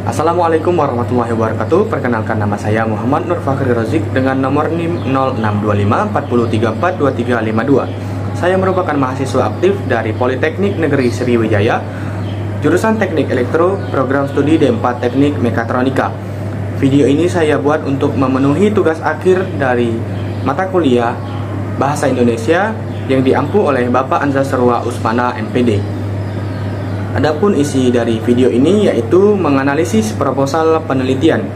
Assalamualaikum warahmatullahi wabarakatuh. Perkenalkan, nama saya Muhammad Nur Fakhri Rozik dengan nomor NIM 0625 4342352. Saya merupakan mahasiswa aktif dari Politeknik Negeri Sriwijaya, jurusan Teknik Elektro, program studi D4 Teknik Mekatronika. Video ini saya buat untuk memenuhi tugas akhir dari mata kuliah Bahasa Indonesia yang diampu oleh Bapak Anzasrua Usmana MPD. Adapun isi dari video ini yaitu menganalisis proposal penelitian.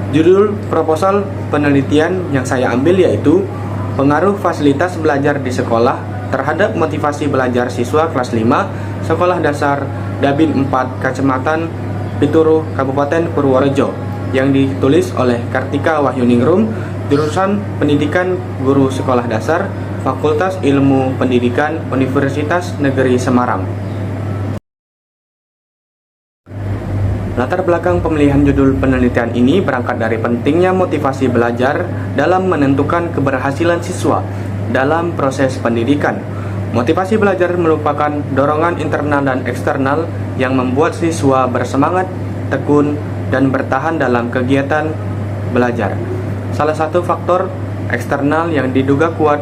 Judul proposal penelitian yang saya ambil yaitu pengaruh fasilitas belajar di sekolah terhadap motivasi belajar siswa kelas 5 Sekolah Dasar Dabin 4 Kecamatan Pituruh Kabupaten Purworejo, yang ditulis oleh Kartika Wahyuningrum, jurusan Pendidikan Guru Sekolah Dasar, Fakultas Ilmu Pendidikan Universitas Negeri Semarang. Latar belakang pemilihan judul penelitian ini berangkat dari pentingnya motivasi belajar dalam menentukan keberhasilan siswa dalam proses pendidikan. Motivasi belajar merupakan dorongan internal dan eksternal yang membuat siswa bersemangat, tekun, dan bertahan dalam kegiatan belajar. Salah satu faktor eksternal yang diduga kuat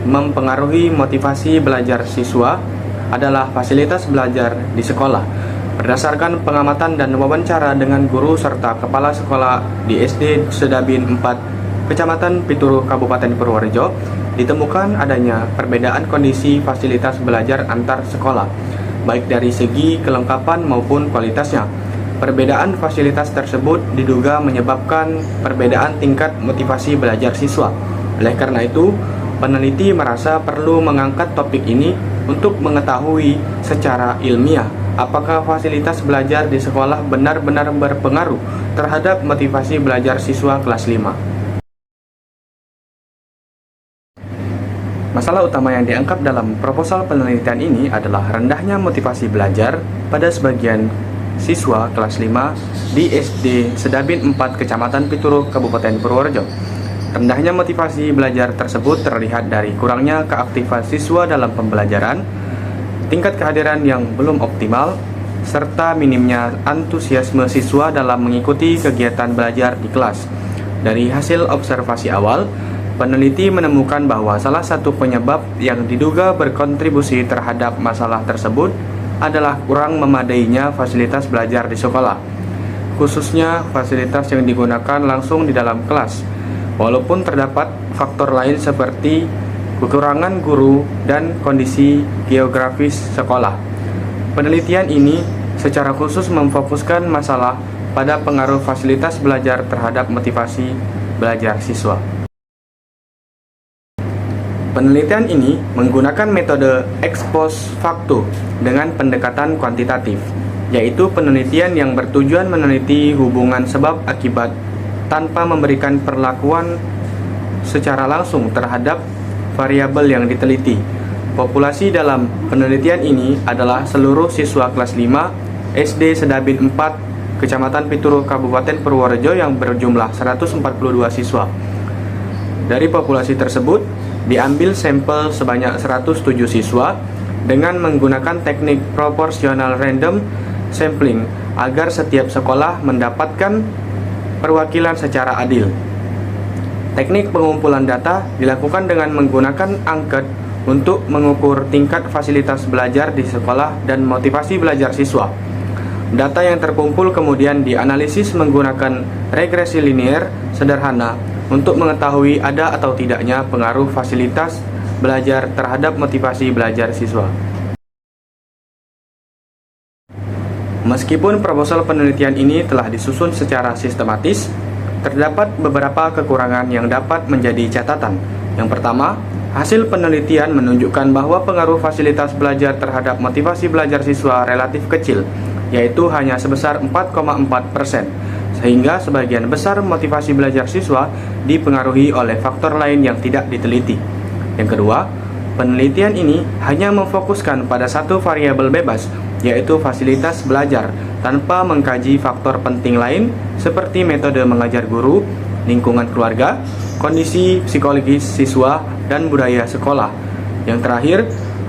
mempengaruhi motivasi belajar siswa adalah fasilitas belajar di sekolah. Berdasarkan pengamatan dan wawancara dengan guru serta kepala sekolah di SD Sedabin 4 Kecamatan Pituruh Kabupaten Purworejo, ditemukan adanya perbedaan kondisi fasilitas belajar antar sekolah, baik dari segi kelengkapan maupun kualitasnya. Perbedaan fasilitas tersebut diduga menyebabkan perbedaan tingkat motivasi belajar siswa. Oleh karena itu, peneliti merasa perlu mengangkat topik ini untuk mengetahui secara ilmiah apakah fasilitas belajar di sekolah benar-benar berpengaruh terhadap motivasi belajar siswa kelas 5. Masalah utama yang diangkat dalam proposal penelitian ini adalah rendahnya motivasi belajar pada sebagian siswa kelas 5 di SD Sedabin 4 Kecamatan Pituruh Kabupaten Purworejo. Rendahnya motivasi belajar tersebut terlihat dari kurangnya keaktifan siswa dalam pembelajaran, tingkat kehadiran yang belum optimal, serta minimnya antusiasme siswa dalam mengikuti kegiatan belajar di kelas. Dari hasil observasi awal, peneliti menemukan bahwa salah satu penyebab yang diduga berkontribusi terhadap masalah tersebut adalah kurang memadainya fasilitas belajar di sekolah, khususnya fasilitas yang digunakan langsung di dalam kelas. Walaupun terdapat faktor lain seperti kekurangan guru dan kondisi geografis sekolah, penelitian ini secara khusus memfokuskan masalah pada pengaruh fasilitas belajar terhadap motivasi belajar siswa. Penelitian ini menggunakan metode ex post facto dengan pendekatan kuantitatif, yaitu penelitian yang bertujuan meneliti hubungan sebab akibat tanpa memberikan perlakuan secara langsung terhadap variabel yang diteliti. Populasi dalam penelitian ini adalah seluruh siswa kelas 5 SD Sedabin 4 Kecamatan Pituruh Kabupaten Purworejo yang berjumlah 142 siswa. Dari populasi tersebut diambil sampel sebanyak 107 siswa dengan menggunakan teknik proporsional random sampling agar setiap sekolah mendapatkan perwakilan secara adil. Teknik pengumpulan data dilakukan dengan menggunakan angket untuk mengukur tingkat fasilitas belajar di sekolah dan motivasi belajar siswa. Data yang terkumpul kemudian dianalisis menggunakan regresi linear sederhana untuk mengetahui ada atau tidaknya pengaruh fasilitas belajar terhadap motivasi belajar siswa. Meskipun proposal penelitian ini telah disusun secara sistematis, terdapat beberapa kekurangan yang dapat menjadi catatan. Yang pertama, hasil penelitian menunjukkan bahwa pengaruh fasilitas belajar terhadap motivasi belajar siswa relatif kecil, yaitu hanya sebesar 4,4%, sehingga sebagian besar motivasi belajar siswa dipengaruhi oleh faktor lain yang tidak diteliti. Yang kedua, Penelitian ini hanya memfokuskan pada satu variabel bebas, yaitu fasilitas belajar, tanpa mengkaji faktor penting lain seperti metode mengajar guru, lingkungan keluarga, kondisi psikologis siswa, dan budaya sekolah. Yang terakhir,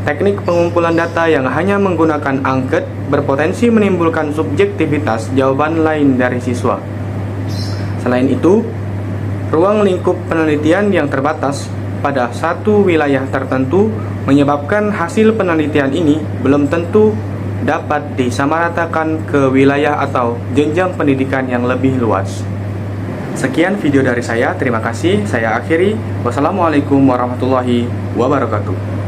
teknik pengumpulan data yang hanya menggunakan angket berpotensi menimbulkan subjektivitas jawaban lain dari siswa. Selain itu, ruang lingkup penelitian yang terbatas pada satu wilayah tertentu menyebabkan hasil penelitian ini belum tentu dapat disamaratakan ke wilayah atau jenjang pendidikan yang lebih luas. Sekian video dari saya, terima kasih. Saya akhiri. Wassalamualaikum warahmatullahi wabarakatuh.